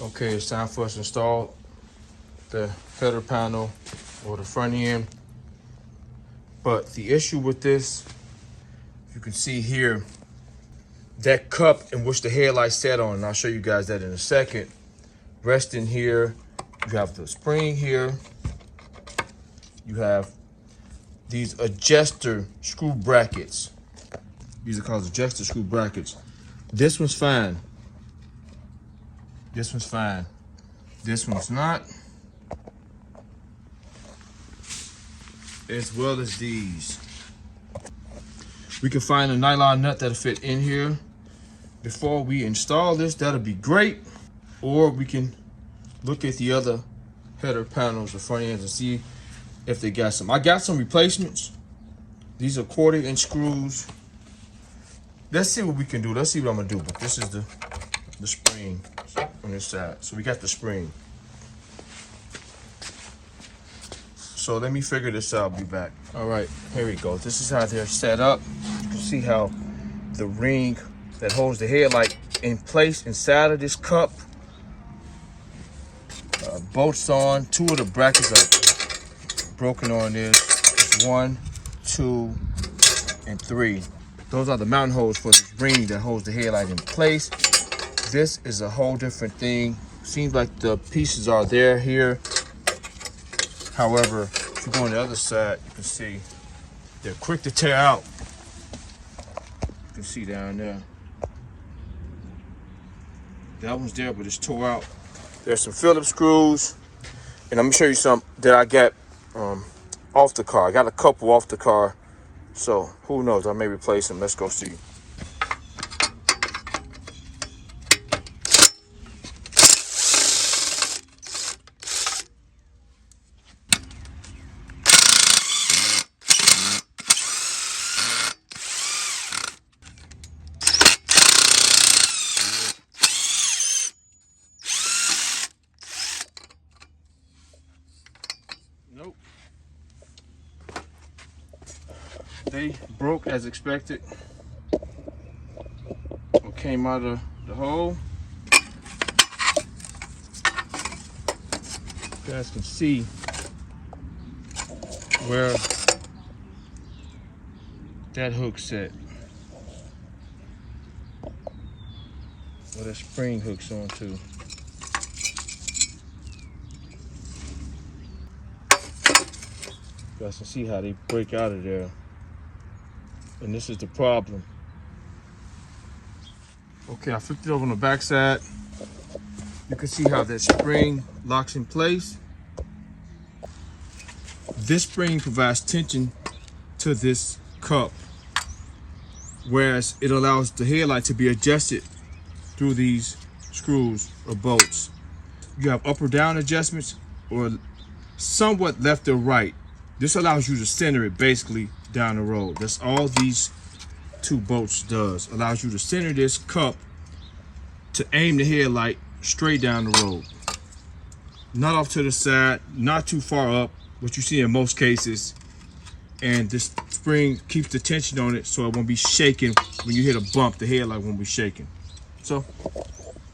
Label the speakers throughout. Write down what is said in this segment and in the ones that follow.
Speaker 1: Okay, it's time for us to install the header panel or the front end. But the issue with this, you can see here, that cup in which the headlight sat on, and I'll show you guys that in a second, resting here, you have the spring here, you have these adjuster screw brackets. These are called adjuster screw brackets. This one's fine. This one's fine. This one's not. As well as these. We can find a nylon nut that'll fit in here. Before we install this, that'll be great. Or we can look at the other header panels, the front ends, and see if they got some. I got some replacements. These are 1/4" screws. Let's see what we can do. Let's see what I'm gonna do. But this is the spring on this side. So we got the spring. So let me figure this out. I'll be back. All right, here we go. This is how they're set up. You can see how the ring that holds the headlight in place inside of this cup. Bolts on. 2 of the brackets are broken on this. 1, 2, and 3. Those are the mounting holes for this ring that holds the headlight in place. This is a whole different thing. Seems like the pieces are there here. However, if you go on the other side, you can see they're quick to tear out. You can see down there. That one's there, but it's tore out. There's some Phillips screws, and I'm gonna show you some that I got off the car. I got a couple off the car, so who knows? I may replace them. Let's go see. Nope. They broke as expected. What came out of the hole. You guys can see where that hook set. Where that spring hooks onto. You guys can see how they break out of there. And this is the problem. Okay, I flipped it over on the back side. You can see how that spring locks in place. This spring provides tension to this cup, whereas it allows the headlight to be adjusted through these screws or bolts. You have up or down adjustments, or somewhat left or right. This allows you to center it basically down the road. That's all these 2 bolts does. Allows you to center this cup to aim the headlight straight down the road. Not off to the side, not too far up, what you see in most cases. And this spring keeps the tension on it so it won't be shaking. When you hit a bump, the headlight won't be shaking. So,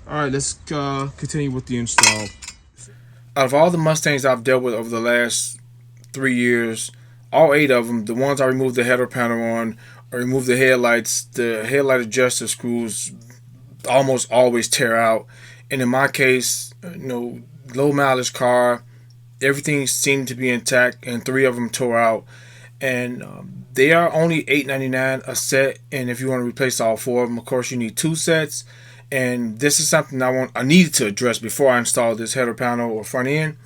Speaker 1: all right, let's continue with the install. Out of all the Mustangs I've dealt with over the last 3 years, all 8 of them, the ones I removed the header panel on or removed the headlights, the headlight adjuster screws almost always tear out. And in my case, low mileage car, everything seemed to be intact, and 3 of them tore out. And they are only $8.99 a set. And if you want to replace all 4 of them, of course, you need 2 sets. And this is something I needed to address before I installed this header panel or front end.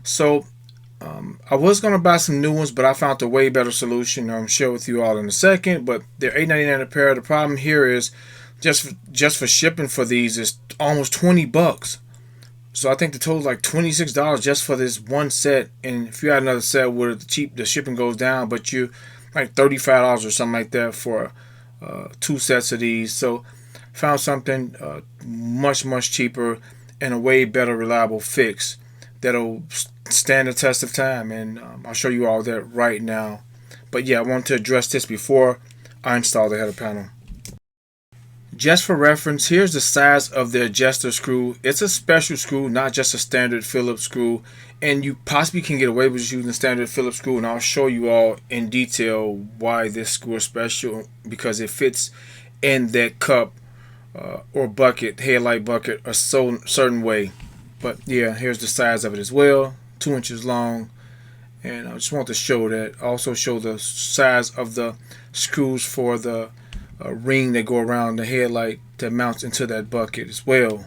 Speaker 1: So I was going to buy some new ones, but I found a way better solution. I'll share with you all in a second. But they're $8.99 a pair. The problem here is just for shipping for these is almost $20. So I think the total is like $26 just for this one set. And if you had another set where the shipping goes down, but you like $35 or something like that for 2 sets of these. So found something much cheaper and a way better reliable fix that'll stand the test of time, and I'll show you all that right now. But yeah, I wanted to address this before I install the header panel. Just for reference, here's the size of the adjuster screw. It's a special screw, not just a standard Phillips screw. And you possibly can get away with using a standard Phillips screw. And I'll show you all in detail why this screw is special. Because it fits in that cup or bucket, headlight bucket, a certain way. But yeah, here's the size of it as well. 2 inches long. And I just want to show that. Also show the size of the screws for the ring that go around the headlight that mounts into that bucket as well.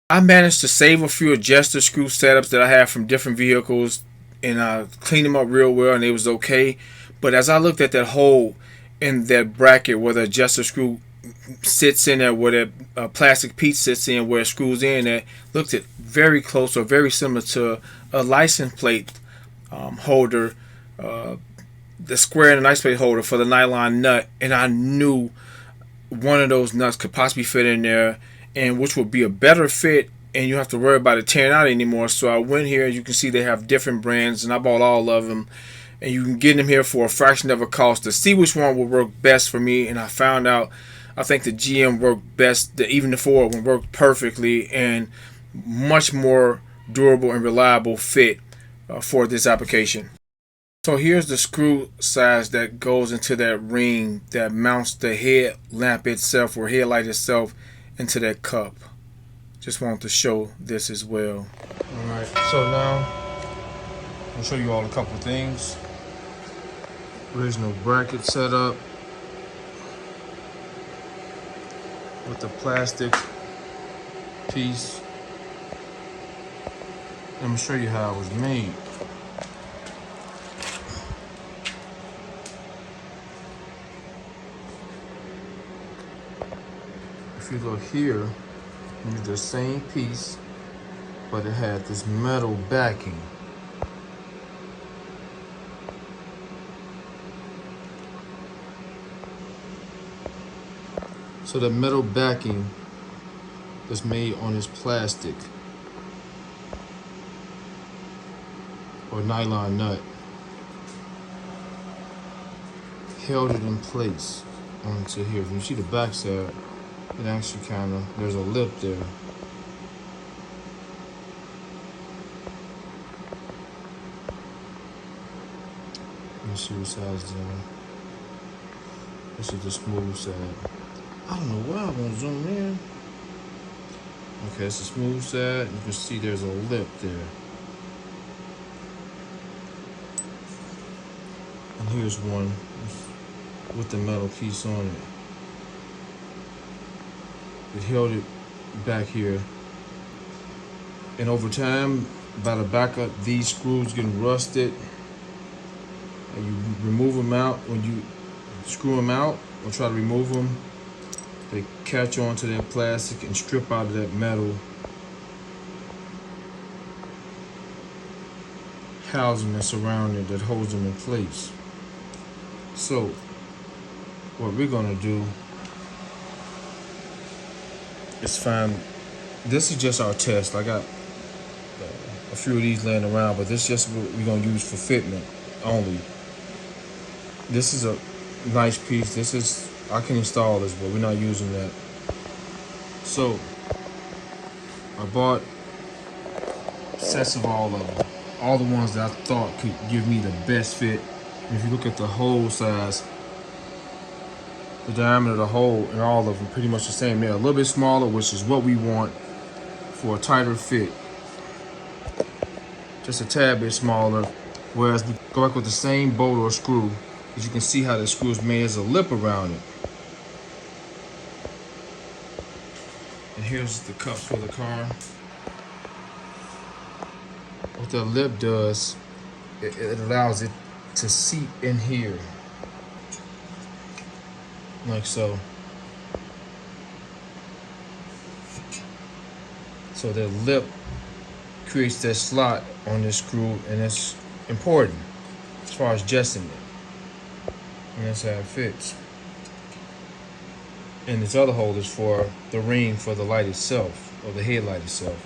Speaker 1: I managed to save a few adjuster screw setups that I have from different vehicles, and I cleaned them up real well, and it was okay. But as I looked at that hole in that bracket where the adjuster screw sits in there, where that plastic piece sits in, where it screws in, that looked at very close or very similar to a license plate holder, the square and the license plate holder for the nylon nut, and I knew one of those nuts could possibly fit in there, and which would be a better fit, and you don't have to worry about it tearing out anymore. So I went here. As you can see, they have different brands, and I bought all of them, and you can get them here for a fraction of a cost to see which one will work best for me. And I found out I think the GM worked best. Even the Ford one worked perfectly and much more durable and reliable fit for this application. So here's the screw size that goes into that ring that mounts the headlamp itself or headlight itself into that cup. Just wanted to show this as well. Alright, so now I'll show you all a couple things. Original bracket setup with the plastic piece. Let me show you how it was made. If you look here, it's the same piece, but it had this metal backing. So the metal backing is made on this plastic or nylon nut. Held it in place onto here. If you see the back side, it actually there's a lip there. Let me see what size there. This is the smooth side. I don't know why I want to zoom in. Okay, it's the smooth side. You can see there's a lip there. And here's one with the metal piece on it. It held it back here, and over time, by the backup, these screws getting rusted, and you remove them out. When you screw them out or try to remove them, they catch onto that plastic and strip out of that metal housing that's around it that holds them in place. So what we're gonna do is find, this is just our test. I got a few of these laying around, but this is just what we're gonna use for fitment only. This is a nice piece. This is, I can install this, but we're not using that. So I bought sets of all of them, all the ones that I thought could give me the best fit. And if you look at the hole size, the diameter of the hole in all of them pretty much the same. They're a little bit smaller, which is what we want for a tighter fit. Just a tad bit smaller. Whereas we go back with the same bolt or screw, as you can see how the screw is made. There's a lip around it. And here's the cups for the car. What the lip does, it allows it to seep in here. Like so. So the lip creates that slot on this screw, and it's important as far as adjusting it. And that's how it fits. And this other hole is for the ring for the light itself, or the headlight itself.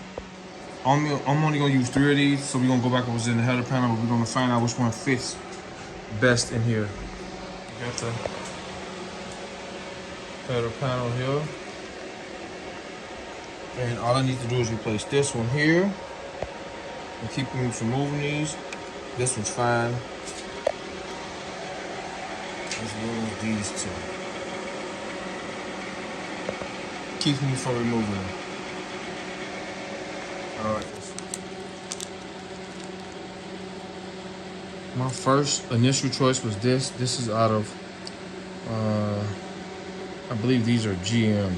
Speaker 1: I'm only gonna use 3 of these, so we're gonna go back over in the header panel, but we're gonna find out which one fits best in here. Got header panel here. And all I need to do is replace this one here. And keeping me from moving these. This one's fine. As well as these two. Keeps me from removing them. Alright. My first initial choice was this. This is out of, I believe these are GM.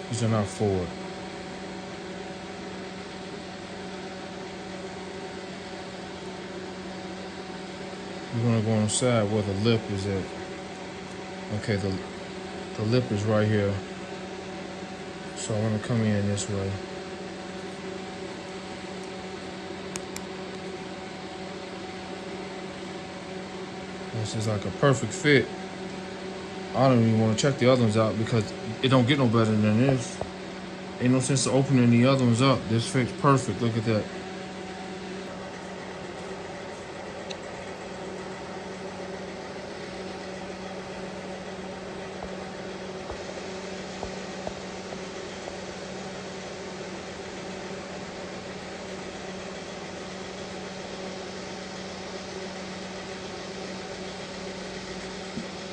Speaker 1: These are not Ford. We're gonna go on the side where the lip is at. Okay, the lip is right here. So I'm gonna come in this way. This is like a perfect fit. I don't even want to check the other ones out because it don't get no better than this. Ain't no sense of opening the other ones up. This fits perfect. Look at that.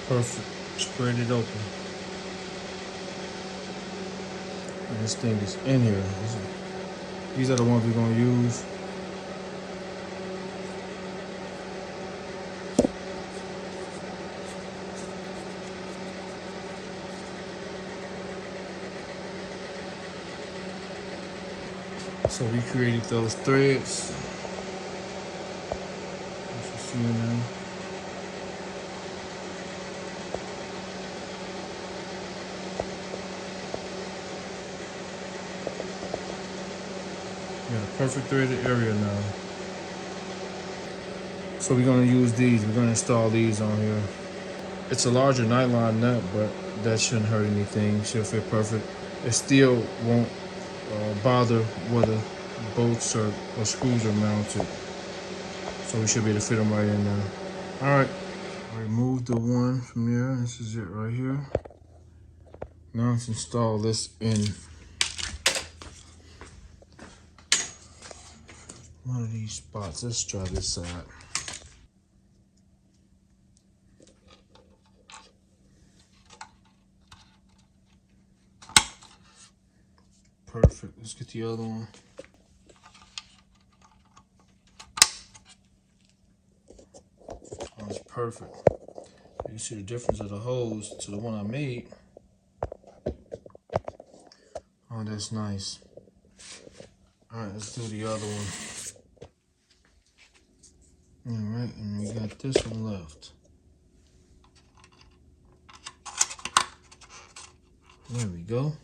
Speaker 1: Perfect. Spread it open. And this thing is in here. These are the ones we're gonna use. So we created those threads. As you see now. We got a perfect threaded area now. So we're gonna use these. We're gonna install these on here. It's a larger nylon nut, but that shouldn't hurt anything. Should fit perfect. It still won't bother where the bolts or screws are mounted. So we should be able to fit them right in there. All right, I removed the one from there. This is it right here. Now let's install this in one of these spots. Let's try this side. Perfect. Let's get the other one. Oh, it's perfect. You can see the difference of the hose to the one I made. Oh, that's nice. All right, let's do the other one. All right, and we got this one left. There we go.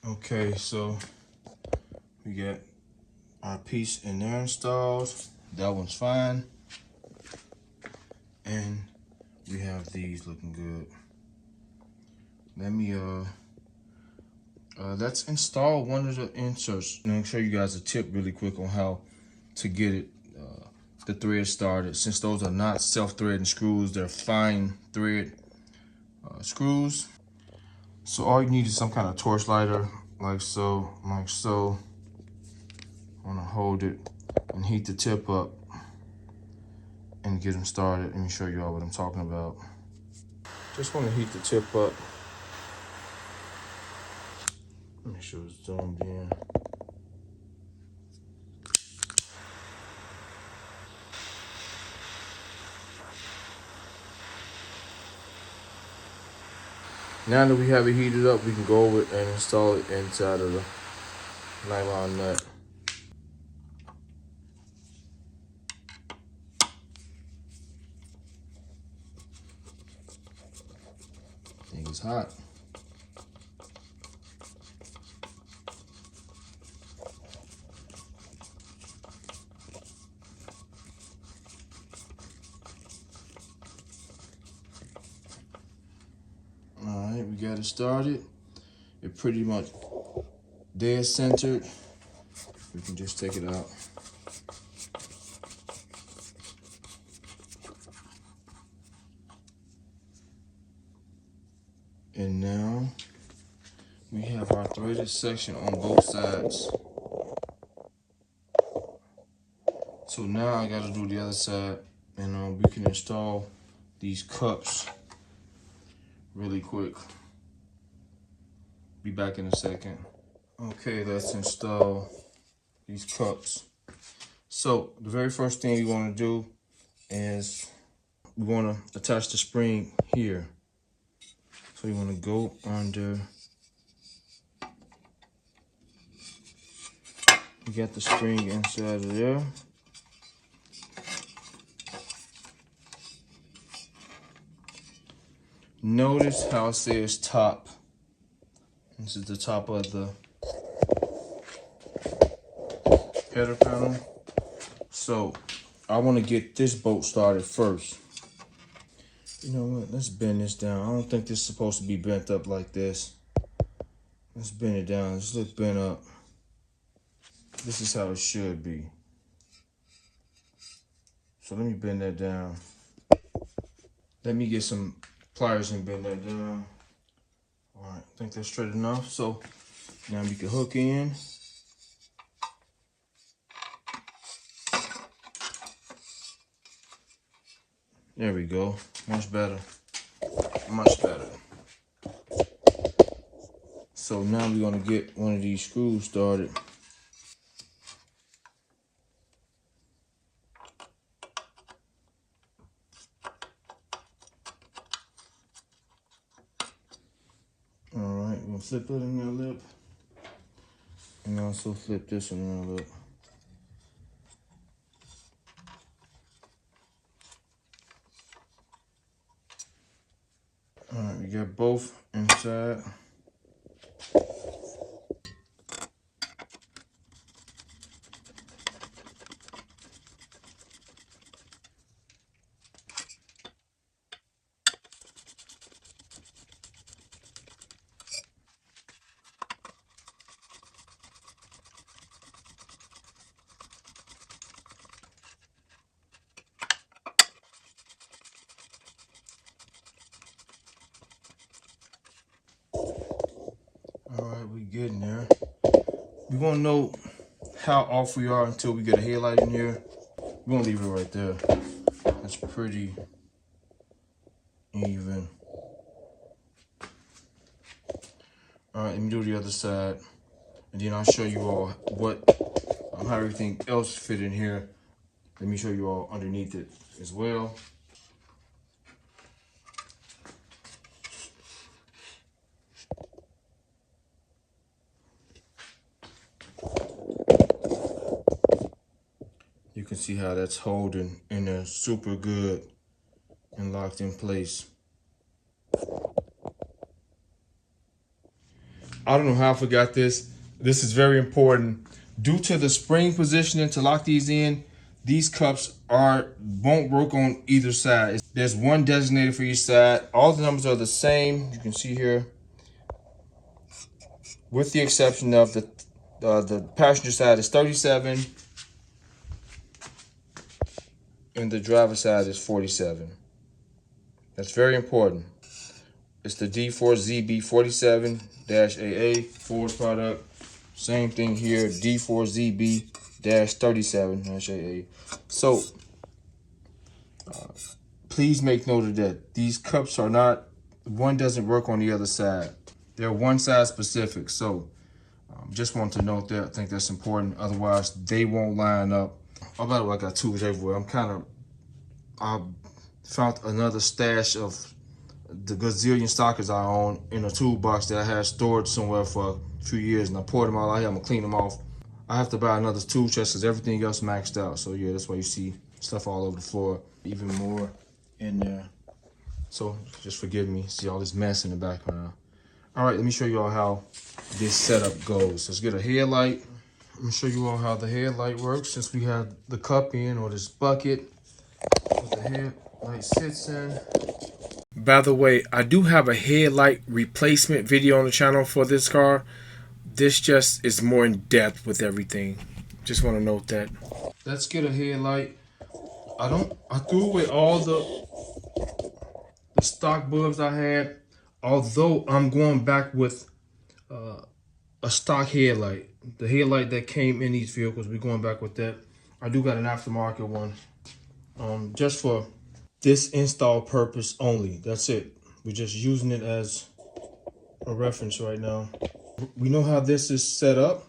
Speaker 1: Okay, so we got our piece in there installed. That one's fine. And we have these looking good. Let me let's install one of the inserts. I'm gonna show you guys a tip really quick on how to get it the thread started. Since those are not self-threading screws, they're fine thread screws. So all you need is some kind of torch lighter, like so, like so. I wanna hold it and heat the tip up and get them started. Let me show you all what I'm talking about. Just wanna heat the tip up. Make sure it's zoomed in. Now that we have it heated up, we can go over it and install it inside of the nylon nut. Thing is hot. All right, we got it started. It pretty much dead centered. We can just take it out. And now we have our threaded section on both sides. So now I gotta do the other side, and we can install these cups really quick. Be back in a second. Okay, let's install these cups. So the very first thing you want to do is we want to attach the spring here. So you want to go under. You get the spring inside of there. Notice how it says top. This is the top of the header panel. So I want to get this bolt started first. You know what? Let's bend this down. I don't think this is supposed to be bent up like this. Let's bend it down. Let's look bent up. This is how it should be. So let me bend that down. Let me get some pliers and bend that down. All right, I think that's straight enough. So now we can hook in. There we go. Much better. Much better. So now we're gonna get one of these screws started. All right, we're gonna flip it in their lip, and also flip this one in their lip. All right, we got both inside. All right, we getting there. We won't know how off we are until we get a headlight in here. We're gonna leave it right there. That's pretty even. All right, let me do the other side, and then I'll show you all how everything else fit in here. Let me show you all underneath it as well. You can see how that's holding in there super good and locked in place. I don't know how I forgot this. This is very important. Due to the spring positioning to lock these in, these cups won't work on either side. There's one designated for each side. All the numbers are the same. You can see here, with the exception of the passenger side is 37 and the driver side is 47. That's very important. It's the D4ZB47-AA Ford product. Same thing here, D4ZB-37-AA. So please make note of that. These cups are not, one doesn't work on the other side. They're one side specific. So just want to note that. I think that's important. Otherwise, they won't line up. Oh, by the way, I got tools everywhere. I found another stash of the gazillion stockers I own in a toolbox that I had stored somewhere for a few years, and I poured them all out here. I'm gonna clean them off. I have to buy another tool chest because everything else maxed out. So yeah, that's why you see stuff all over the floor, even more in there. So just forgive me, see all this mess in the background. All right, let me show you all how this setup goes. Let's get a headlight. Let me show you all how the headlight works since we have the cup in, or this bucket that the headlight sits in. By the way, I do have a headlight replacement video on the channel for this car. This just is more in depth with everything. Just want to note that. Let's get a headlight. I threw away all the stock bulbs I had. although I'm going back with a stock headlight, the headlight that came in these vehicles, we're going back with that. I do got an aftermarket one, just for this install purpose only. That's it. We're just using it as a reference right now. We know how this is set up.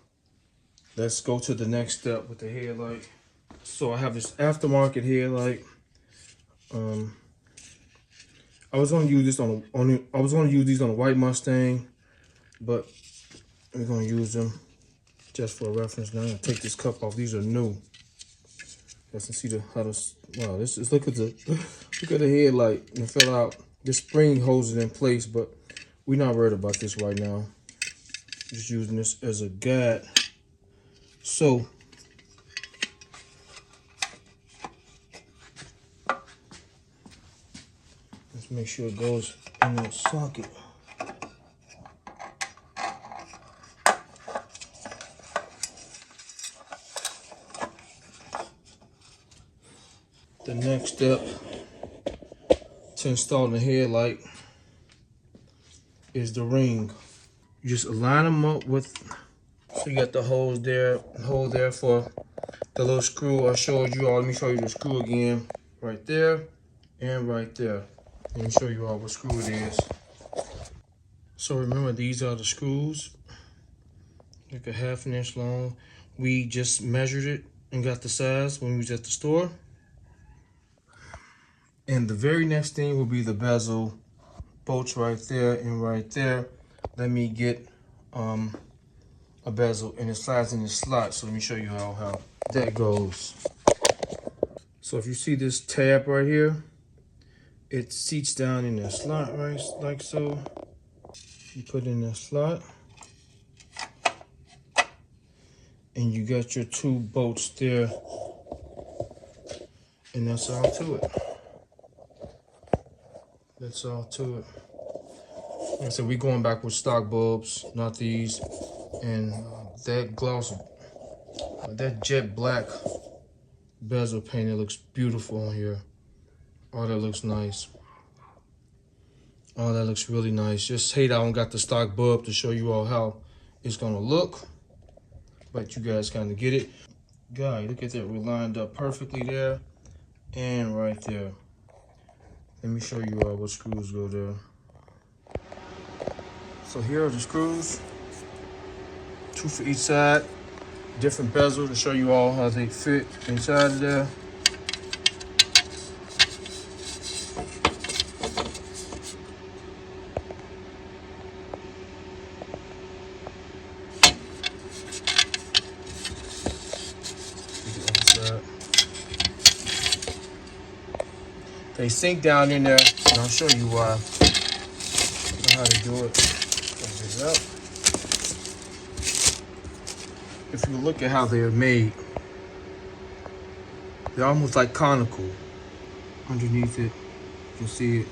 Speaker 1: Let's go to the next step with the headlight. So I have this aftermarket headlight. I was going to use this on a white Mustang, but we're going to use them just for a reference. Now I'm going to take this cup off. These are new. You guys can see wow, this is, look at the headlight. It fell out. This spring holds it in place, but we're not worried about this right now. Just using this as a guide. So let's make sure it goes in that socket. The next step to install the headlight is the ring. You just align them up with, so you got the hole there for the little screw I showed you all. Let me show you the screw again. Right there and right there. Let me show you all what screw it is. So remember, these are the screws, like a 1/2 inch long. We just measured it and got the size when we was at the store. And the very next thing will be the bezel bolts right there and right there. Let me get a bezel, and it slides in the slot. So let me show you how that goes. So if you see this tab right here, it seats down in the slot, right, like so. You put in the slot, and you got your 2 bolts there, and that's all to it. That's all to it. Like I said, we're going back with stock bulbs, not these. And that gloss, that jet black bezel paint, it looks beautiful on here. Oh, that looks nice. Oh, that looks really nice. Just hate I don't got the stock bulb to show you all how it's gonna look, but you guys kind of get it. Guys, look at that. We're lined up perfectly there and right there. Let me show you all what screws go there. So here are the screws, 2 for each side, different bezel to show you all how they fit inside of there. They sink down in there, and I'll show you why. How to do it. Close this up. If you look at how they're made, they're almost like conical. Underneath it, you can see it.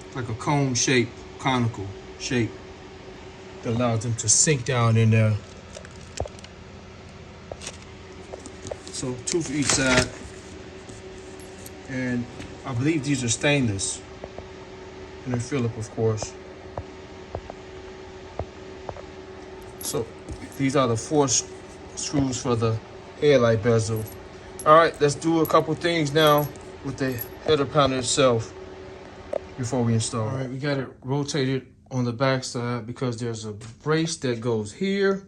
Speaker 1: It's like a cone shape, conical shape that allows them to sink down in there. So 2 for each side. And I believe these are stainless. And they're Phillips, of course. So these are the 4 screws for the headlight bezel. All right, let's do a couple things now with the header panel itself before we install. All right, we got it rotated on the back side because there's a brace that goes here.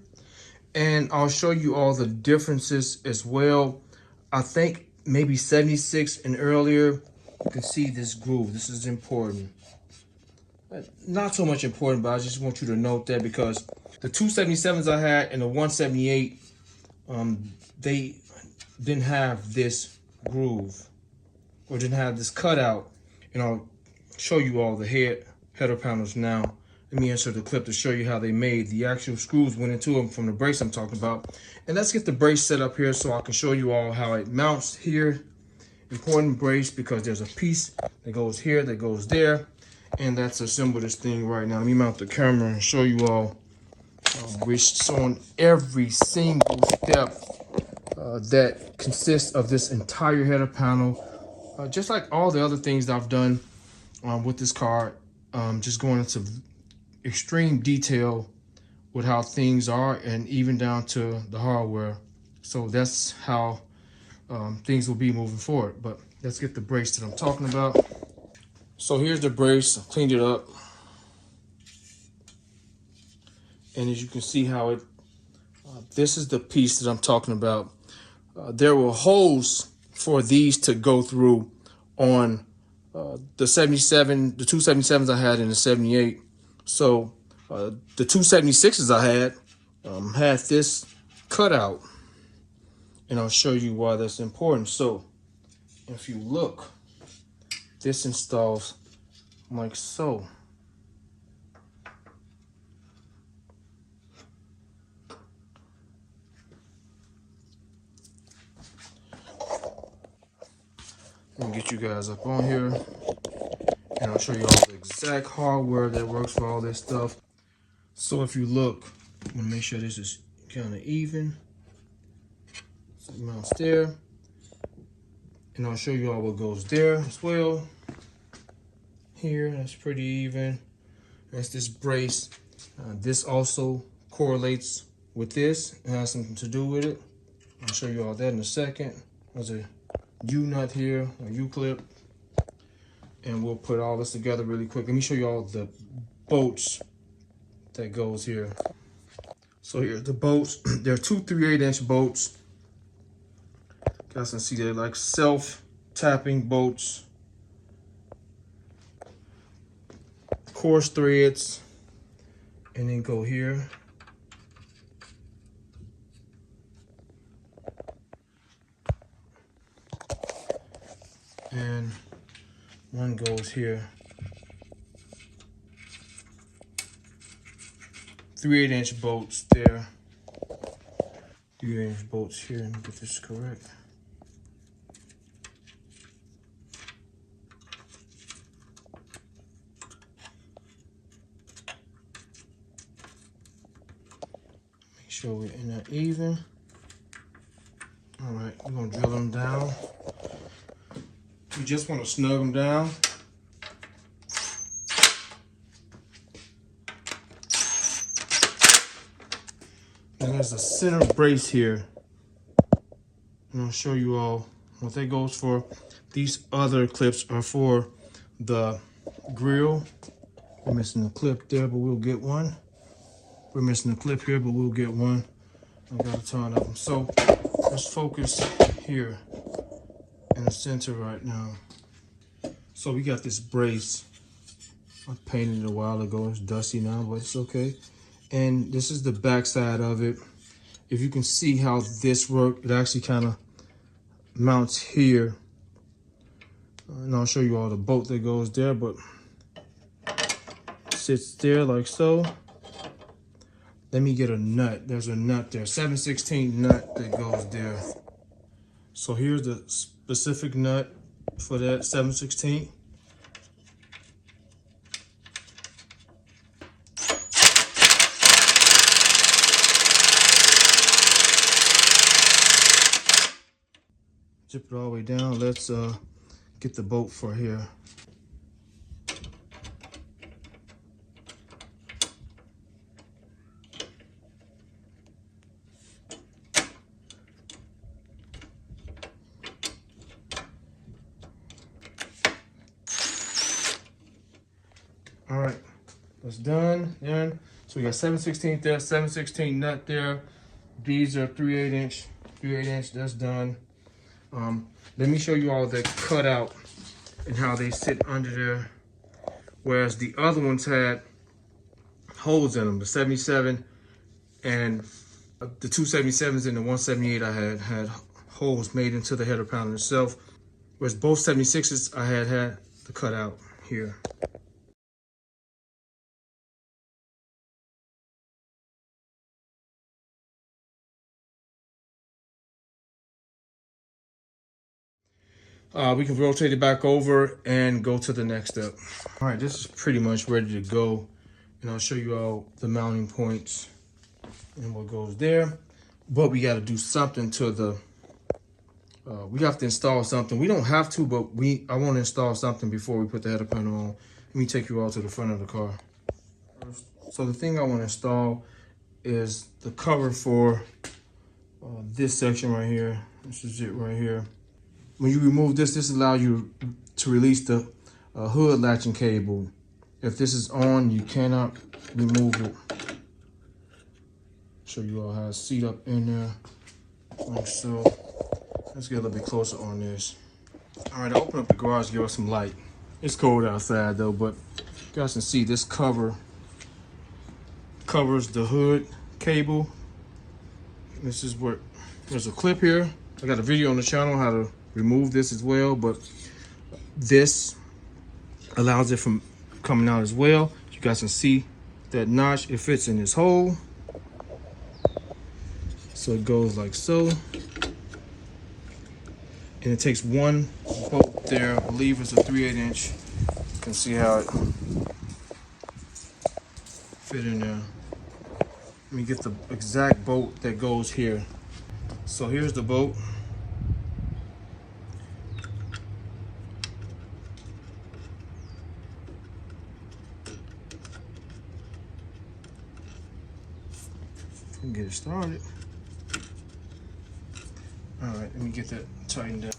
Speaker 1: And I'll show you all the differences as well. I think maybe 76 and earlier, you can see this groove. This is important. Not so much important, but I just want you to note that because the 277s I had and the 178, they didn't have this groove or didn't have this cutout. And I'll show you all the header panels now. Let me insert the clip to show you how they made. The actual screws went into them from the brace I'm talking about. And let's get the brace set up here so I can show you all how it mounts here. Important brace because there's a piece that goes here, that goes there. And that's assemble this thing right now. Let me mount the camera and show you all. We're showing every single step that consists of this entire header panel. Just like all the other things that I've done with this car, just going into extreme detail with how things are, and even down to the hardware. So that's how things will be moving forward. But let's get the brace that I'm talking about. So here's the brace. I cleaned it up, and as you can see how it, this is the piece that I'm talking about. There were holes for these to go through on the 77, the 277s I had in the 78. So the 276s I had this cutout, and I'll show you why that's important. So if you look, this installs like so. Let me get you guys up on here, and I'll show you all the exact hardware that works for all this stuff. So if you look, I'm gonna make sure this is kind of even. So it mounts there, and I'll show you all what goes there as well. Here, that's pretty even. That's this brace. This also correlates with this. It has something to do with it. I'll show you all that in a second. There's a U-nut here, a U-clip. And we'll put all this together really quick. Let me show you all the bolts that goes here. So here's the bolts. They're two 3/8" bolts. You guys can see they're like self-tapping bolts. Coarse threads. And then go here. And one goes here. 3/8" bolts there. 3/8" bolts here. Let me get this correct. Make sure we're in that even. All right, we're gonna drill them down. You just want to snug them down. And there's a center brace here. And I'll show you all what that goes for. These other clips are for the grill. We're missing a clip there, but we'll get one. We're missing a clip here, but we'll get one. I got a ton of them. So let's focus here in the center right now. So we got this brace. I painted it a while ago. It's dusty now, but it's okay. And this is the back side of it. If you can see how this works, it actually kind of mounts here. And I'll show you all the bolt that goes there, but it sits there like so. Let me get a nut. There's a nut there, 7/16 nut that goes there. So here's the specific nut for that 7/16. Zip it all the way down. Let's get the bolt for here. All right, that's done. So we got 7/16 there, 7/16 nut there. These are 3/8". That's done. Let me show you all the cutout and how they sit under there. Whereas the other ones had holes in them, the 77 and the 277s and the 178 I had holes made into the header panel itself. Whereas both 76s I had the cutout here. We can rotate it back over and go to the next step. All right, this is pretty much ready to go. And I'll show you all the mounting points and what goes there. But we got to do something to the, we have to install something. We don't have to, but I want to install something before we put the header panel on. Let me take you all to the front of the car. So the thing I want to install is the cover for this section right here. This is it right here. When you remove this, this allows you to release the hood latching cable. If this is on, you cannot remove it. Show you all how to seat up in there, like so. Let's get a little bit closer on this. All right, I open up the garage, give us some light. It's cold outside though, but you guys can see this covers the hood cable. This is what, there's a clip here. I got a video on the channel how to remove this as well, but this allows it from coming out as well. You guys can see that notch, it fits in this hole. So it goes like so. And it takes one bolt there. I believe it's a 3/8 inch. You can see how it fit in there. Let me get the exact bolt that goes here. So here's the bolt. We can get it started. All right, let me get that tightened up.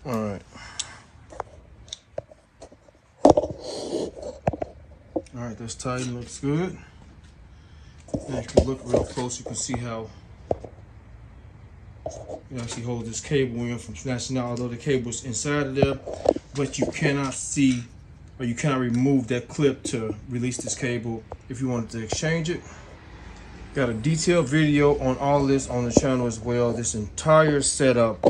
Speaker 1: All right. All right, that's tight, looks good. And if you look real close, you can see how you actually hold this cable in from snatching out, although the cable's inside of there, but you cannot see, or you cannot remove that clip to release this cable if you wanted to exchange it. Got a detailed video on all of this on the channel as well, this entire setup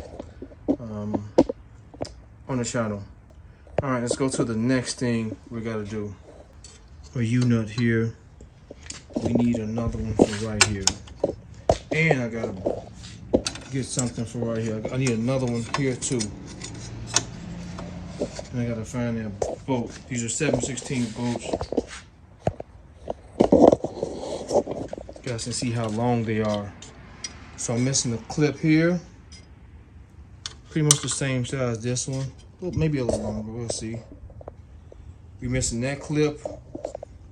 Speaker 1: on the channel. All right, let's go to the next thing we gotta do. A U-nut here. We need another one for right here. And I gotta get something for right here. I need another one here too. And I gotta find that bolt. These are 7/16 bolts. You guys can see how long they are. So I'm missing a clip here. Pretty much the same size as this one. Well, maybe a little longer, we'll see. We're missing that clip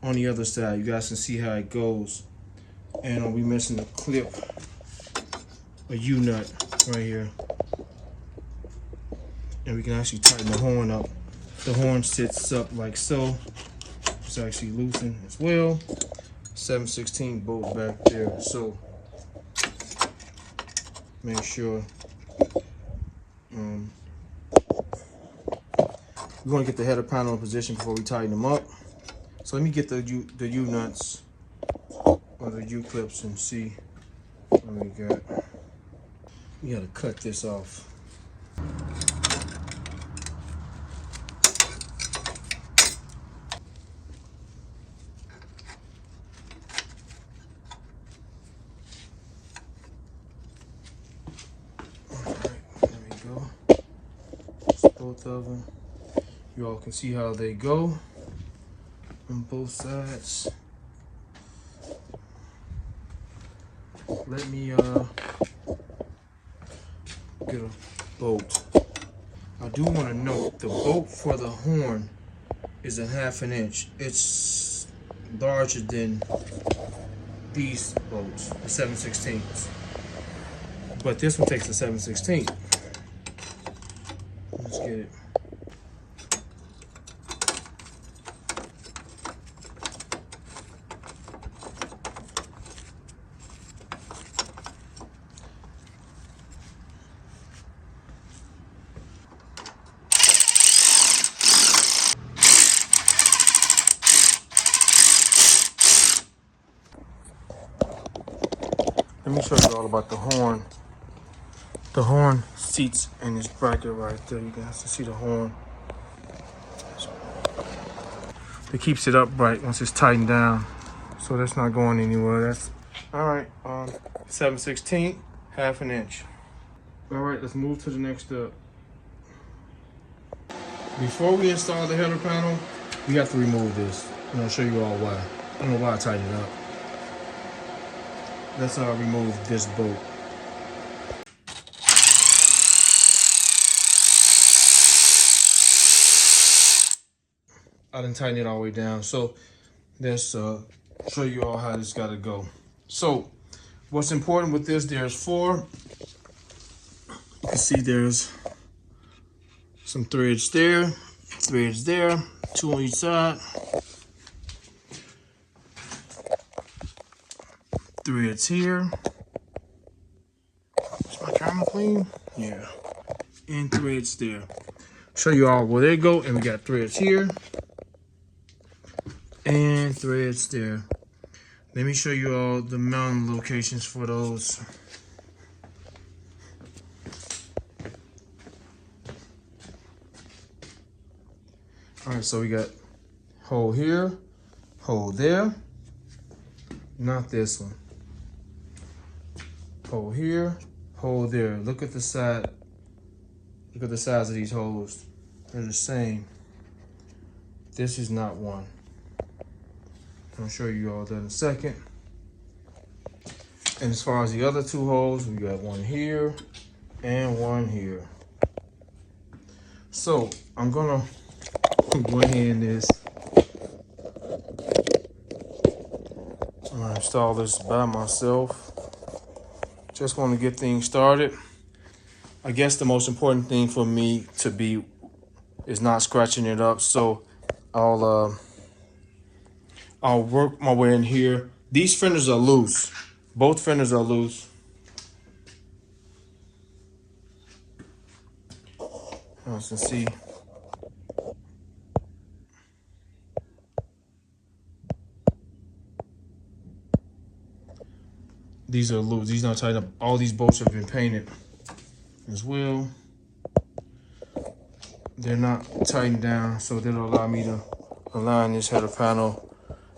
Speaker 1: on the other side. You guys can see how it goes. And we're missing a clip, a U-nut right here. And we can actually tighten the horn up. The horn sits up like so. It's actually loosened as well. 7/16 bolt back there. So make sure we want to get the header panel in position before we tighten them up. So let me get the U-nuts or the U-clips and see what we got. We got to cut this off. All right, there we go. That's both of them. You all can see how they go on both sides. Let me get a bolt. I do want to note the bolt for the horn is a 1/2 inch. It's larger than these bolts, the 7/16s. But this one takes a 7/16. Let's get it. Let me show you all about the horn. The horn seats in this bracket right there. You guys can see the horn. It keeps it upright once it's tightened down. So that's not going anywhere. That's all right. 7/16, ½ inch. All right, let's move to the next step. Before we install the header panel, we have to remove this. I'm gonna show you all why. I don't know why I tightened it up. Let's remove this bolt. I didn't tighten it all the way down. So let's show you all how this gotta go. So what's important with this, there's 4. You can see there's some threads there, 2 on each side. Threads here. Is my camera clean? Yeah. And threads there. Show you all where they go, and we got threads here and threads there. Let me show you all the mounting locations for those. All right, so we got hole here, hole there, not this one. Hole here, hole there. Look at the side. Look at the size of these holes. They're the same. This is not one. I'll show you all that in a second. And as far as the other 2 holes, we got one here and one here. So I'm gonna go ahead and I'm gonna install this by myself. Just want to get things started. I guess the most important thing for me to be is not scratching it up. So I'll work my way in here. These fenders are loose. Both fenders are loose. As you can see, these are loose. These are not tightened up. All these bolts have been painted as well. They're not tightened down, so that'll allow me to align this header panel.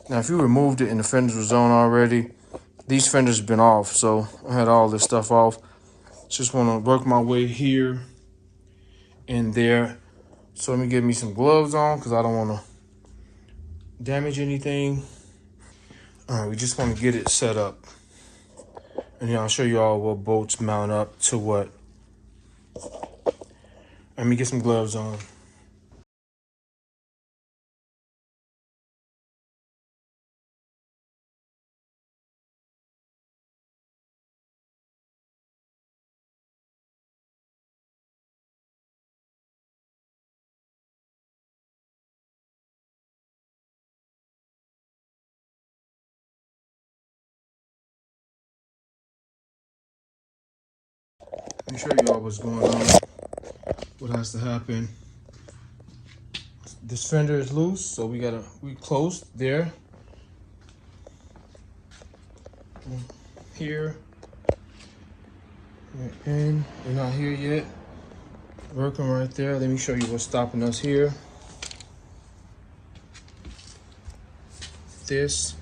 Speaker 1: Now, if you removed it and the fenders was on already, these fenders have been off, so I had all this stuff off. Just want to work my way here and there. So let me get me some gloves on because I don't want to damage anything. All right, we just want to get it set up. And then I'll show you all what bolts mount up to what. Let me get some gloves on. Let me show you all what's going on, what has to happen. This fender is loose, so we closed there. Here. And we're not here yet. Working right there. Let me show you what's stopping us here. This.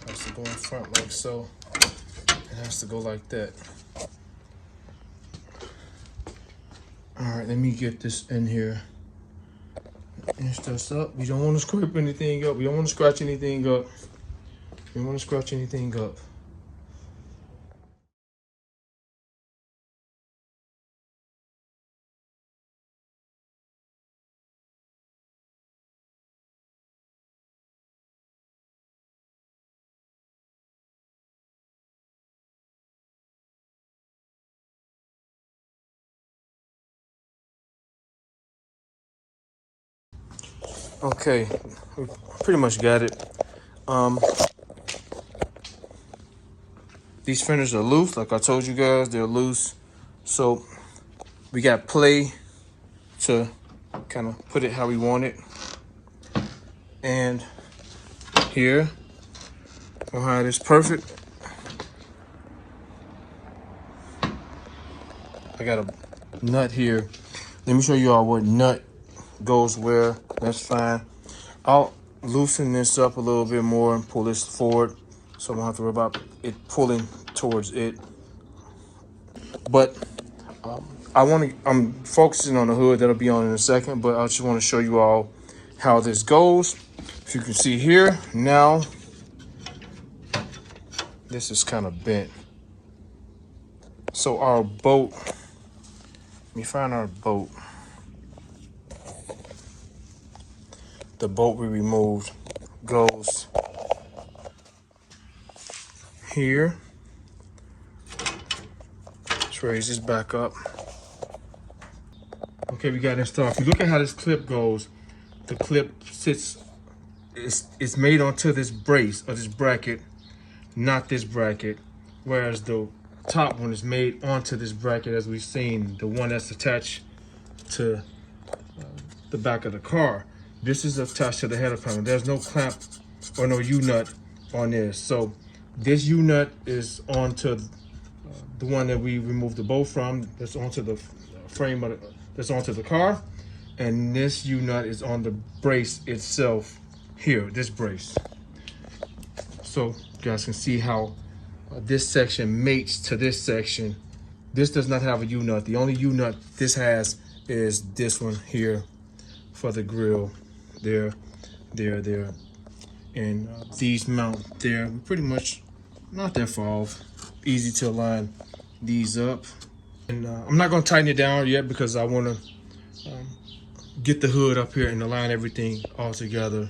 Speaker 1: Has to go in front like so. It has to go like that. All right, let me get this in here. Inch this up. We don't want to scrape anything up. We don't want to scratch anything up. We don't want to scratch anything up. Okay, we pretty much got it. These fenders are loose, like I told you guys, they're loose. So we got play to kind of put it how we want it. And here, we'll have this perfect. I got a nut here. let me show you all what nut goes where. That's fine. I'll loosen this up a little bit more and pull this forward, so I don't have to worry about it pulling towards it. But I'm focusing on the hood. That'll be on in a second, but I just want to show you all how this goes. If you can see here, now this is kind of bent. So our bolt, let me find our bolt. The bolt we removed goes here. Let's raise this back up. Okay, we got it installed. If you look at how this clip goes, the clip sits, it's made onto this brace or this bracket, not this bracket, whereas the top one is made onto this bracket, as we've seen, the one that's attached to the back of the car. This is attached to the header panel. There's no clamp or no U-nut on this. So this U-nut is onto the one that we removed the bolt from. That's onto the frame of that's onto the car, and this U-nut is on the brace itself here. This brace. So you guys can see how this section mates to this section. This does not have a U-nut. The only U-nut this has is this one here for the grill. There, and these mount there. We're pretty much not that far off. Easy to align these up. And I'm not going to tighten it down yet because I want to get the hood up here and align everything all together.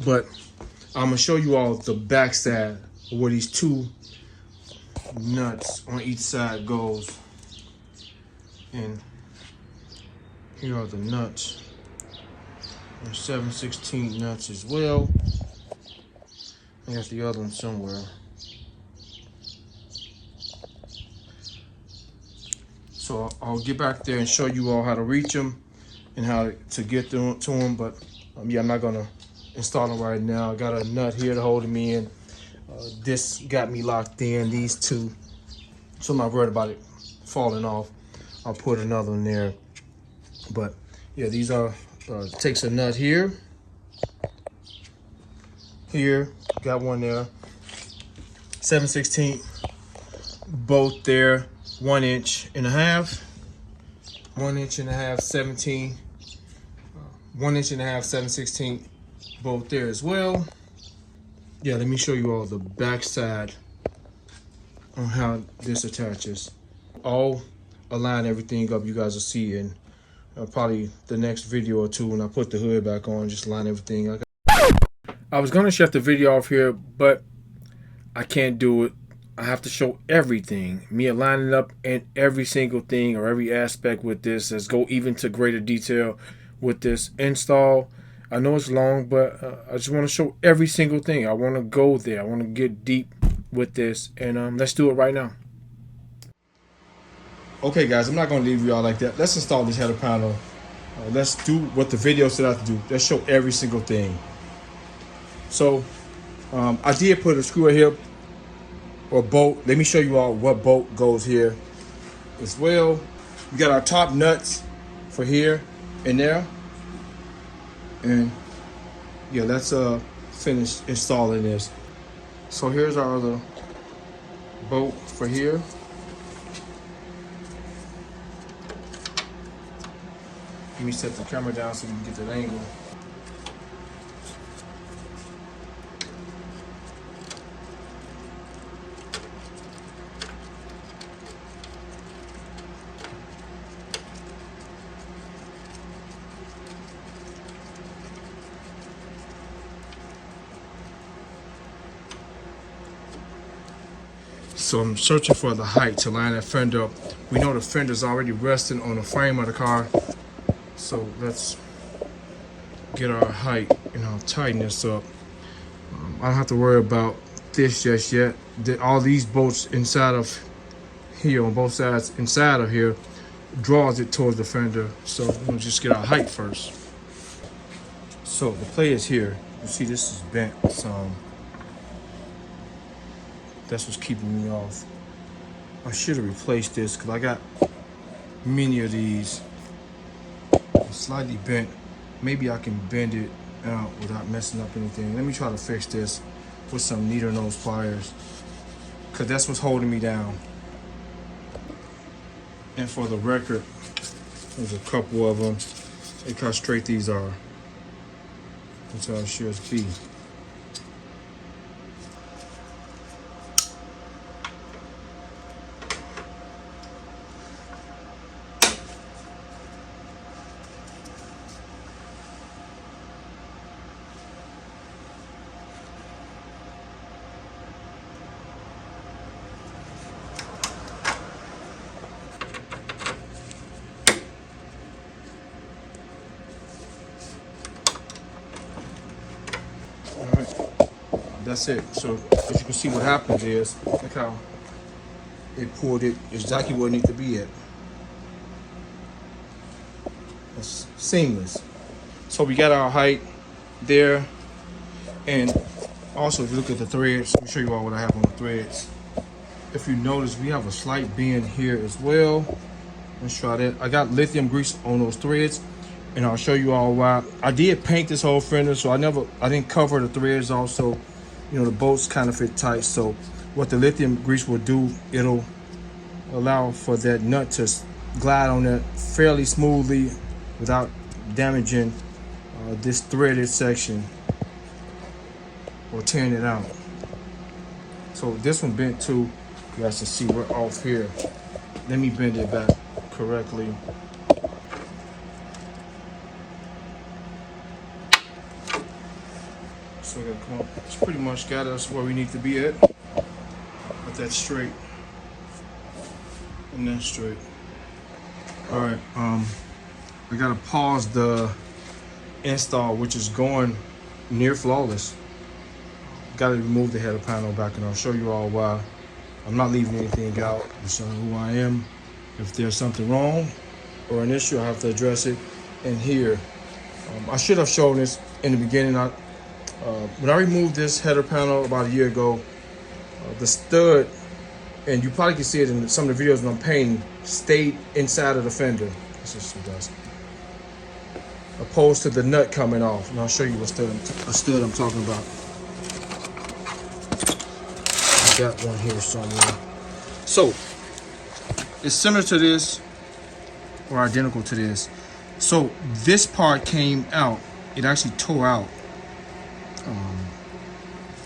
Speaker 1: But I'm going to show you all the back side where these two nuts on each side goes. And here are the nuts. There's 7/16 nuts as well. I got the other one somewhere. So I'll get back there and show you all how to reach them and how to get to them. But yeah, I'm not gonna install them right now. I got a nut here to hold them in. This got me locked in, these two. So I'm not worried about it falling off. I'll put another one there. But yeah, these are, takes a nut here. Here, got one there. 7/16 bolt there. 1.5 inches. 1.5 inches, 17. 1.5 inches, 7/16 bolt there as well. Yeah, let me show you all the back side on how this attaches. I'll align everything up. You guys will see in probably the next video or two when I put the hood back on. Just line everything up. I was gonna shut the video off here, but I can't do it. I have to show everything, me aligning up in every single thing or every aspect with this. Let's go even to greater detail with this install. I know it's long, but I just want to show every single thing. I want to go there. I want to get deep with this, and let's do it right now. Okay, guys, I'm not going to leave you all like that. Let's install this header panel. Let's do what the video said I have to do. Let's show every single thing. So I did put a screw here or bolt. Let me show you all what bolt goes here as well. We got our top nuts for here and there. And yeah, let's finish installing this. So here's our other bolt for here. Let me set the camera down so we can get that angle. So I'm searching for the height to line that fender up. We know the fender's already resting on the frame of the car. So let's get our height and I'll tighten this up. I don't have to worry about this just yet. All these bolts inside of here, on both sides inside of here, draws it towards the fender. So we'll just get our height first. So the play is here. You see this is bent some. That's what's keeping me off. I should have replaced this because I got many of these. It's slightly bent. Maybe I can bend it out without messing up anything. Let me try to fix this with some needle nose pliers, because that's what's holding me down. And for the record, there's a couple of them. Look how straight these are. That's how it should be. That's it. So as you can see, what happens is, look how it pulled it exactly where it needs to be at. It's seamless. So we got our height there, and also if you look at the threads, let me show you all what I have on the threads. If you notice, we have a slight bend here as well. Let's try that. I got lithium grease on those threads, and I'll show you all why. I did paint this whole fender, so I didn't cover the threads also. You know, the bolts kind of fit tight, so what the lithium grease will do, it'll allow for that nut to glide on that fairly smoothly without damaging this threaded section or tearing it out. So this one bent too. You guys can see we're off here. Let me bend it back correctly. So it's pretty much got us where we need to be at. But that's straight. And that's straight. All right, I gotta pause the install, which is going near flawless. Gotta remove the header panel back, and I'll show you all why. I'm not leaving anything out. I'm showing who I am. If there's something wrong or an issue, I have to address it. And here, I should have shown this in the beginning. When I removed this header panel about a year ago, the stud, and you probably can see it in some of the videos when I'm painting, stayed inside of the fender. This is some dust. Opposed to the nut coming off. And I'll show you what stud I'm talking about. I got one here somewhere. So, it's similar to this, or identical to this. So, this part came out. It actually tore out.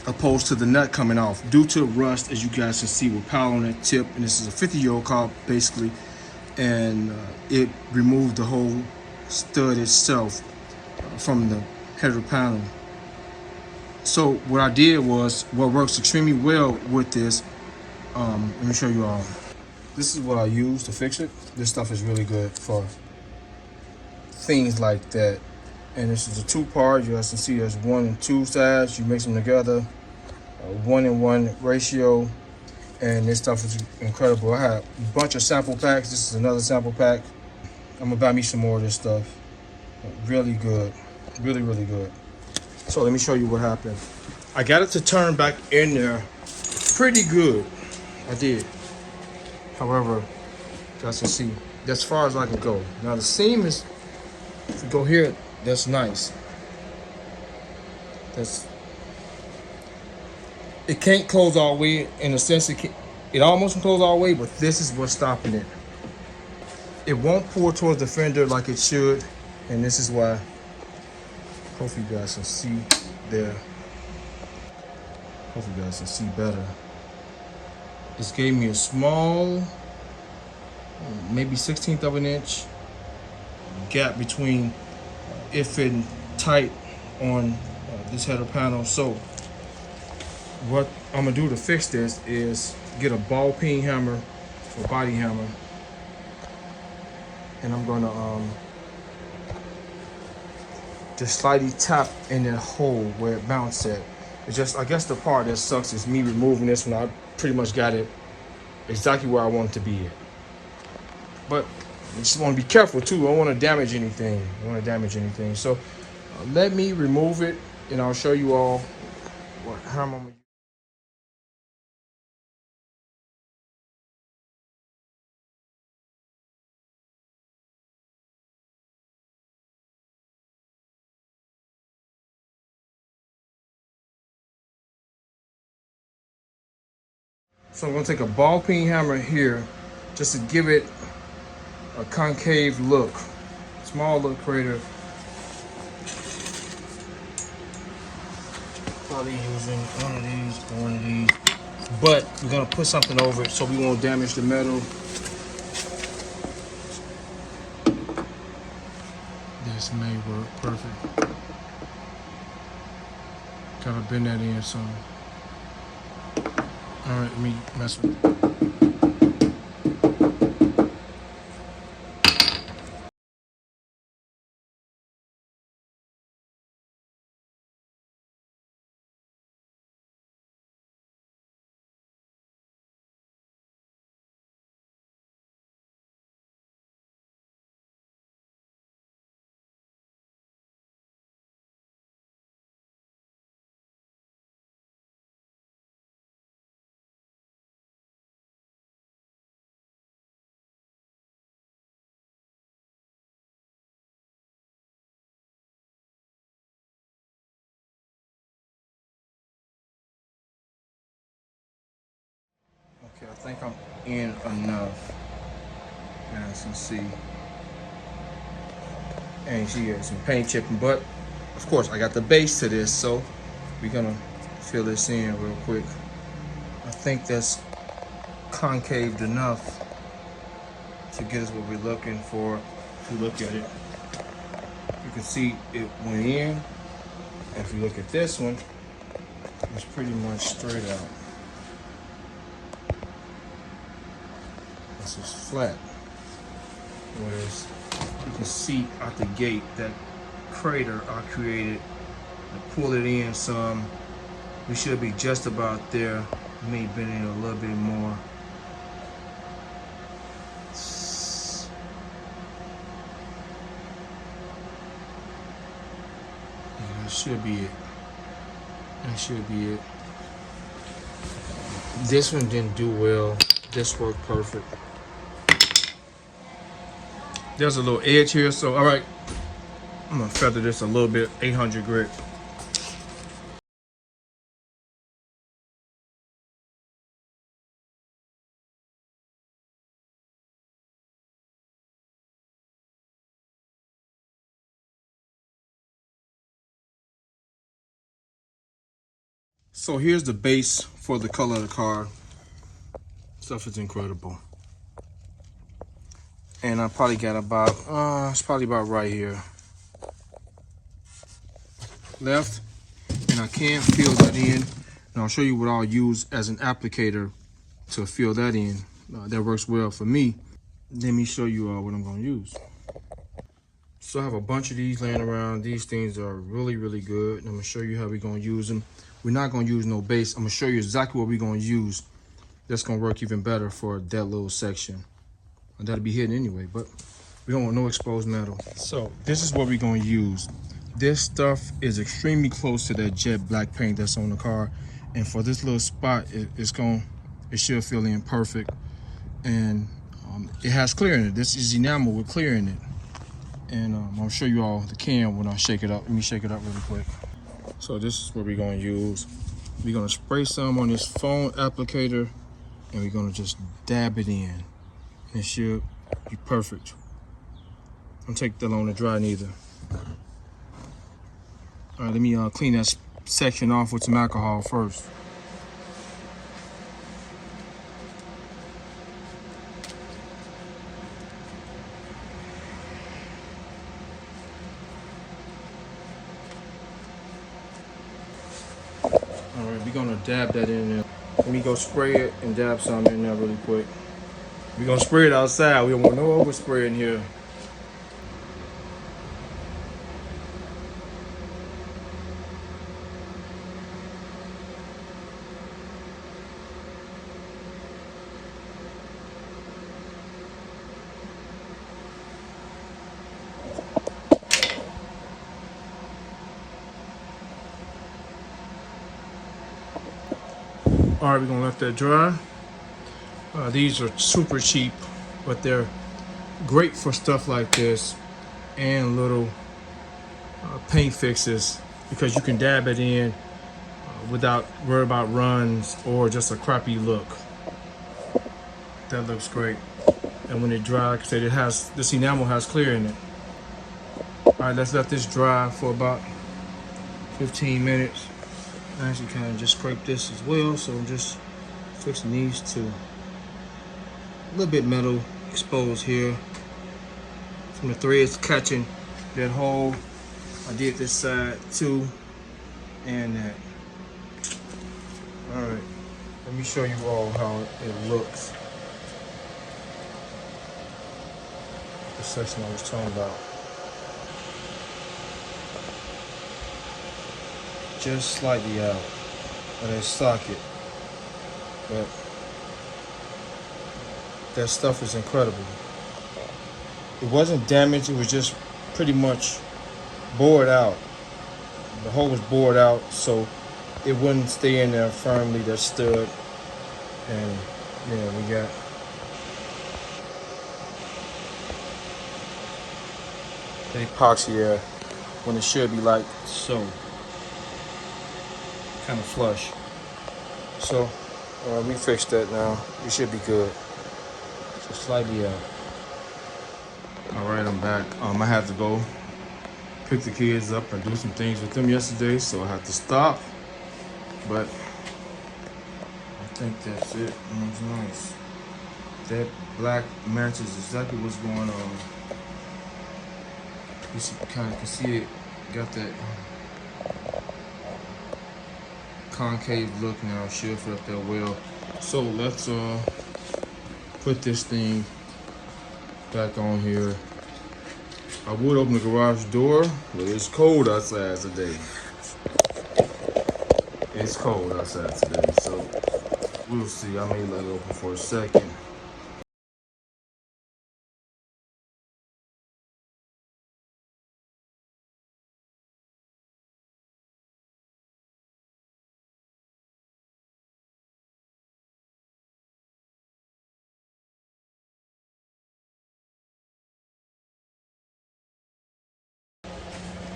Speaker 1: Opposed to the nut coming off due to rust, as you guys can see with powder on that tip. And this is a 50-year-old car basically, and it removed the whole stud itself from the header panel. So what I did was, what works extremely well with this, let me show you all. This is what I use to fix it. This stuff is really good for things like that. And this is a two-part. You guys can see there's 1 and 2 sides. You mix them together, 1-in-1 ratio, and this stuff is incredible. I have a bunch of sample packs. This is another sample pack. I'm gonna buy me some more of this stuff. Really good, really, really good. So let me show you what happened. I got it to turn back in there pretty good. I did. However, you guys can see, that's as far as I can go. Now the seam is, if you go here, that's nice. It can't close all the way. In a sense, it almost can close all the way, but this is what's stopping it. It won't pour towards the fender like it should, and this is why. Hopefully you guys can see there. Hopefully you guys can see better. This gave me a small, maybe 1/16 of an inch gap between it fitting tight on this header panel. So what I'm gonna do to fix this is get a ball peen hammer or body hammer, and I'm gonna just slightly tap in that hole where it bounced at. It's just, I guess the part that sucks is me removing this when I pretty much got it exactly where I want it to be at. But I just want to be careful too. I don't want to damage anything. So let me remove it, and I'll show you all how I'm gonna So I'm gonna take a ball peen hammer here just to give it a concave look. Small little crater. Probably using one of these or one of these. But we're gonna put something over it so we won't damage the metal. This may work perfect. Gotta bend that in some. All right, let me mess with it. Okay, I think I'm in enough. As you can see. And she has some paint chipping, but of course I got the base to this, so we're gonna fill this in real quick. I think that's concaved enough to get us what we're looking for. If you look at it, you can see it went in. And if you look at this one, it's pretty much straight out. This is flat. Whereas you can see out the gate that crater I created. I pull it in some. We should be just about there. Maybe bend it a little bit more. And that should be it. That should be it. This one didn't do well. This worked perfect. There's a little edge here, so all right. I'm gonna feather this a little bit, 800 grit. So here's the base for the color of the car. Stuff is incredible. And I probably got about, it's probably about right here. Left, and I can fill that in. And I'll show you what I'll use as an applicator to fill that in. That works well for me. Let me show you what I'm gonna use. So I have a bunch of these laying around. These things are really, really good. And I'm gonna show you how we're gonna use them. We're not gonna use no base. I'm gonna show you exactly what we're gonna use. That's gonna work even better for that little section. And that'll be hidden anyway, but we don't want no exposed metal. So this is what we're gonna use. This stuff is extremely close to that jet black paint that's on the car. And for this little spot, it should fill in perfect. And it has clear in it. This is enamel with clear in it. And I'll show you all the can when I shake it up. Let me shake it up really quick. So this is what we're gonna use. We're gonna spray some on this foam applicator and we're gonna just dab it in. And it should be perfect. Don't take that long to dry neither. All right, let me clean that section off with some alcohol first. All right, we're gonna dab that in there. Let me go spray it and dab some in there really quick. We're gonna spray it outside. We don't want no overspray in here. All right, we're gonna let that dry. These are super cheap, but they're great for stuff like this and little paint fixes because you can dab it in without worry about runs or just a crappy look. That looks great. And when it dries, like I said, it has, this enamel has clear in it. All right, let's let this dry for about 15 minutes. I actually kind of just scrape this as well, so I'm just fixing these two. A little bit metal exposed here. From the threads catching that hole. I did this side too, and that. All right, let me show you all how it looks. The section I was talking about. Just slightly out of that socket, but that stuff is incredible. It wasn't damaged, it was just pretty much bored out. The hole was bored out, so it wouldn't stay in there firmly, that stud. And yeah, we got the epoxy there when it should be like so, kind of flush. So we fixed that now. We should be good. Just slightly out. All right, I'm back. I had to go pick the kids up and do some things with them yesterday, so I had to stop. But I think that's it. It's nice. That black matches exactly what's going on. You kind of can see it. Got that concave look now. Should fit up there well. So let's put this thing back on here. I would open the garage door, but it's cold outside today. It's cold outside today, so we'll see. I may let it open for a second.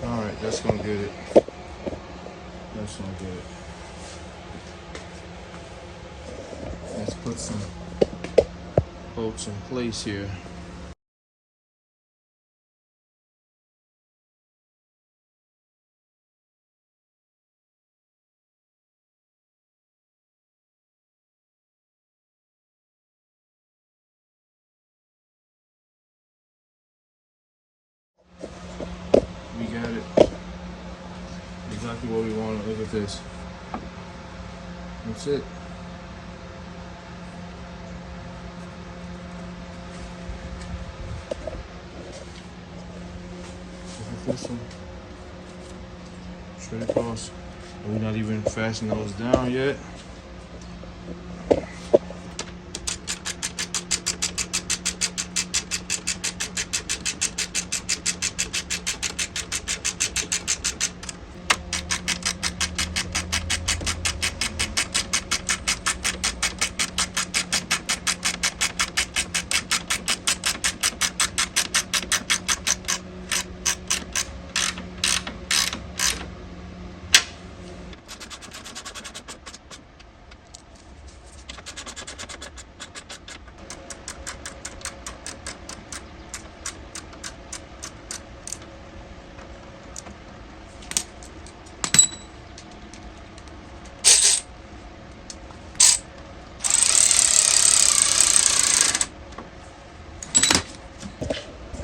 Speaker 1: All right, that's gonna get it. That's gonna get it. Let's put some bolts in place here. We got it. Exactly what we want. Look at this. That's it. Look at this one. Straight across. And we're not even fastening those down yet.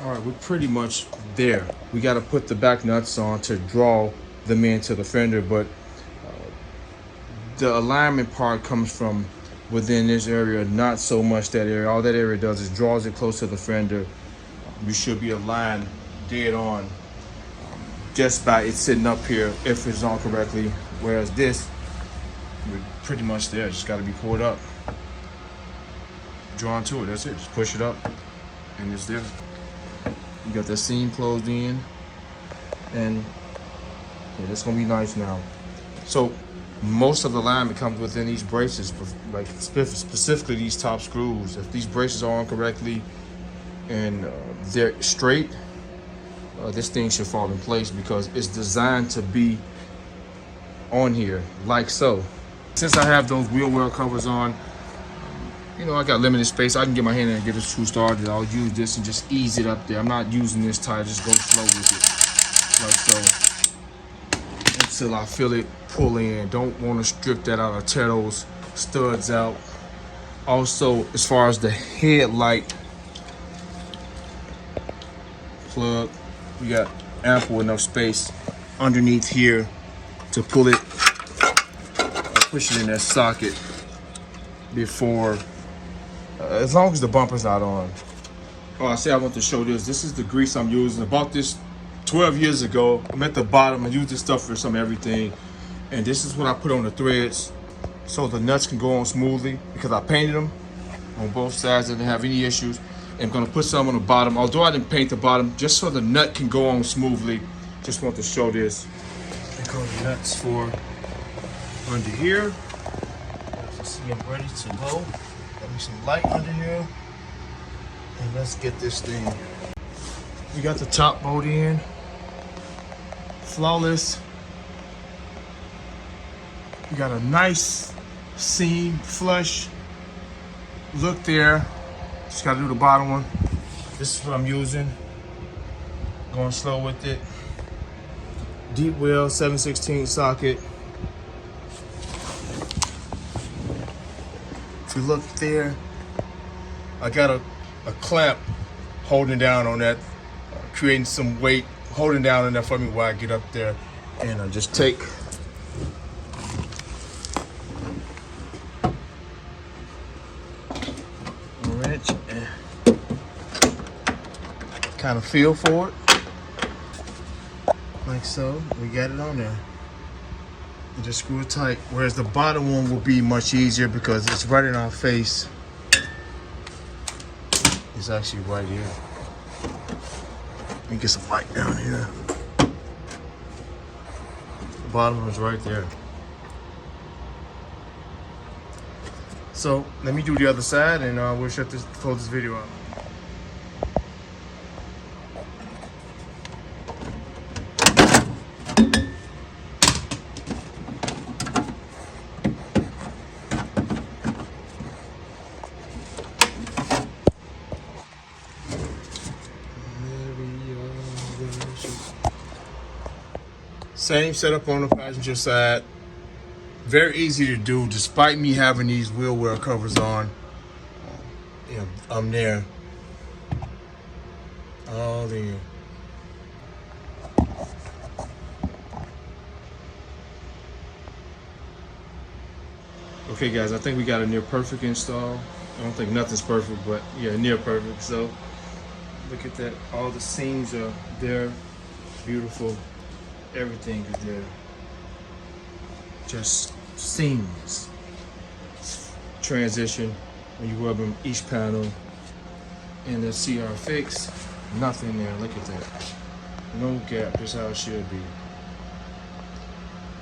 Speaker 1: All right, we're pretty much there. We got to put the back nuts on to draw them into the fender, but the alignment part comes from within this area, not so much that area. All that area does is draws it close to the fender. You should be aligned dead on just by it sitting up here if it's on correctly, whereas this, we're pretty much there. Just got to be pulled up, drawn to it. That's it. Just push it up and it's there. You got that seam closed in, and yeah, that's gonna be nice now. So most of the alignment comes within these braces, like specifically these top screws. If these braces are on correctly and they're straight, this thing should fall in place because it's designed to be on here like so. Since I have those wheel well covers on, you know, I got limited space. I can get my hand in and get this tool started. I'll use this and just ease it up there. I'm not using this tight, just go slow with it, like so, until I feel it pull in. Don't want to strip that out or tear those studs out. Also, as far as the headlight plug, we got ample enough space underneath here to pull it, push it in that socket before, as long as the bumper's not on. Oh, I say I want to show this. This is the grease I'm using. I bought this 12 years ago. I'm at the bottom. I use this stuff for some everything. And this is what I put on the threads so the nuts can go on smoothly, because I painted them on both sides. I didn't have any issues. And I'm gonna put some on the bottom, although I didn't paint the bottom, just so the nut can go on smoothly. Just want to show this. And go the nuts for under here. See, I'm ready to go. Got me some light under here. And let's get this thing. We got the top bolt in. Flawless. We got a nice seam flush look there. Just gotta do the bottom one. This is what I'm using. Going slow with it. Deep well, 7/16 socket. If you look there, I got a clamp holding down on that, creating some weight, holding down on that for me while I get up there. And I just take a wrench and kind of feel for it. Like so, we got it on there. And just screw it tight. Whereas the bottom one will be much easier because it's right in our face. It's actually right here. Let me get some light down here. The bottom is right there. So let me do the other side, and we'll close this video out. Same setup on the passenger side. Very easy to do, despite me having these wheel well covers on. Yeah, I'm there. All in. Okay, guys, I think we got a near perfect install. I don't think nothing's perfect, but yeah, near perfect. So look at that. All the seams are there. Beautiful. Everything is there. Just seamless. Transition when you rub them each panel. And the CR fix, nothing there. Look at that. No gap. Just how it should be.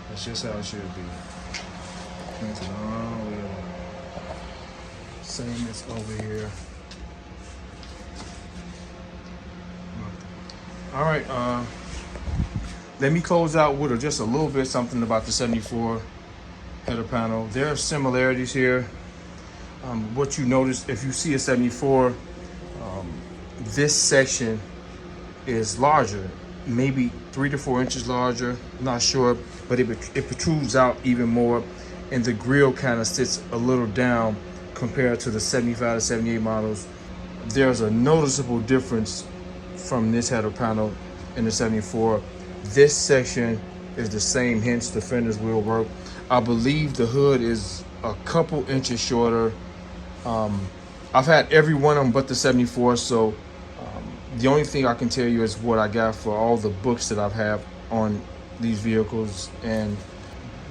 Speaker 1: That's just how it should be. That's it all the way up. Same as over here. All right. Let me close out with just a little bit something about the 74 header panel. There are similarities here. What you notice, if you see a 74, this section is larger, maybe 3 to 4 inches larger, not sure, but it protrudes out even more, and the grille kind of sits a little down compared to the 75 to 78 models. There's a noticeable difference from this header panel in the 74. This section is the same, hence the fenders will work. I believe the hood is a couple inches shorter. I've had every one of them but the 74, so the only thing I can tell you is what I got for all the books that I've had on these vehicles. And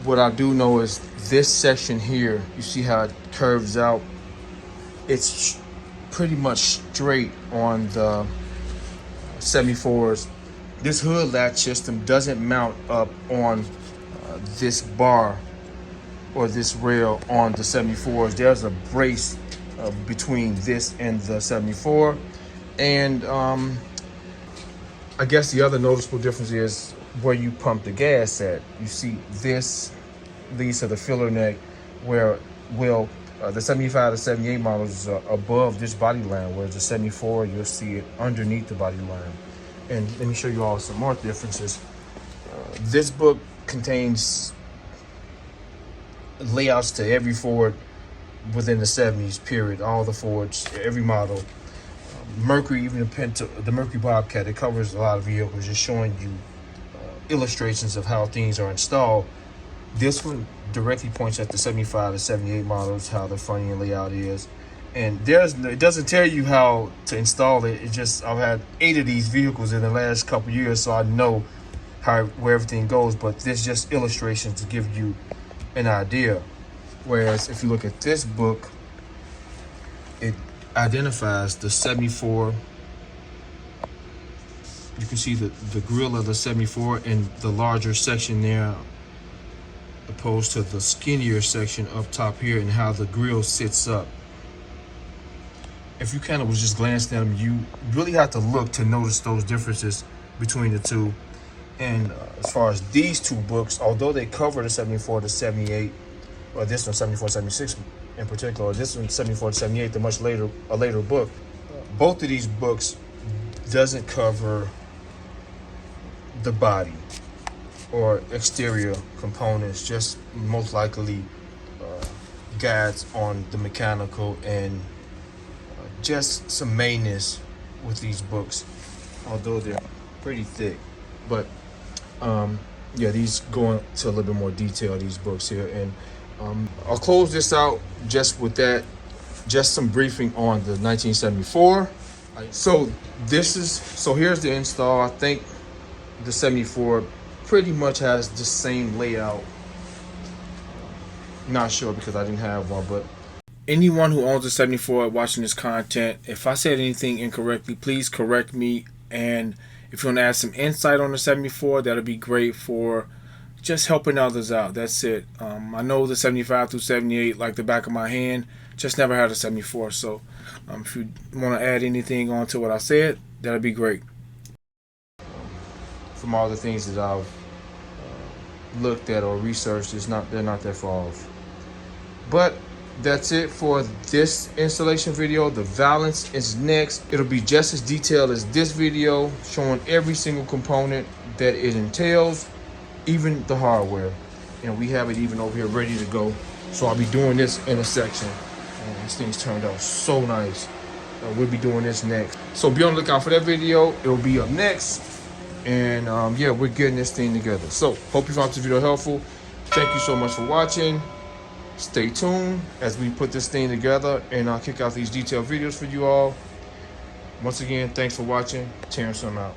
Speaker 1: what I do know is this section here, you see how it curves out? It's pretty much straight on the 74s. This hood latch system doesn't mount up on this bar or this rail on the 74s. There's a brace between this and the 74. And I guess the other noticeable difference is where you pump the gas at. You see this leads to the filler neck where it will The 75 to 78 models are above this body line, whereas the 74, you'll see it underneath the body line. And let me show you all some more differences. This book contains layouts to every Ford within the 70s period, all the Fords, every model. Mercury, even the Mercury Bobcat, it covers a lot of vehicles, just showing you illustrations of how things are installed. This one directly points at the 75 to 78 models, how the front end layout is. And it doesn't tell you how to install it. It just, I've had 8 of these vehicles in the last couple years, so I know where everything goes, but this just illustrations to give you an idea. Whereas if you look at this book, it identifies the 74. You can see the grill of the 74 in the larger section there, opposed to the skinnier section up top here, and how the grill sits up. If you kind of was just glancing at them, you really have to look to notice those differences between the two. And as far as these two books, although they cover the 74 to 78, or this one 74 76 in particular, or this one 74 to 78, the much later book, both of these books doesn't cover the body or exterior components, just most likely guides on the mechanical and just some maintenance with these books, although they're pretty thick. But yeah, these go into a little bit more detail, these books here. And I'll close this out just with that, just some briefing on the 1974. So here's the install. I think the 74 pretty much has the same layout. Not sure because I didn't have one, but anyone who owns a 74 watching this content, if I said anything incorrectly, please correct me. And if you want to add some insight on the 74, that'll be great for just helping others out. That's it. I know the 75 through 78 like the back of my hand, just never had a 74. So if you want to add anything onto what I said, that'll be great. From all the things that I've looked at or researched, they're not that far off. But that's it for this installation video. The Valence is next. It'll be just as detailed as this video, showing every single component that it entails, even the hardware. And we have it even over here ready to go. So I'll be doing this in a section. And this thing's turned out so nice. We'll be doing this next. So be on the lookout for that video. It'll be up next. And yeah, we're getting this thing together. So hope you found this video helpful. Thank you so much for watching. Stay tuned as we put this thing together, and I'll kick out these detailed videos for you all. Once again, thanks for watching. Terrence, I'm out.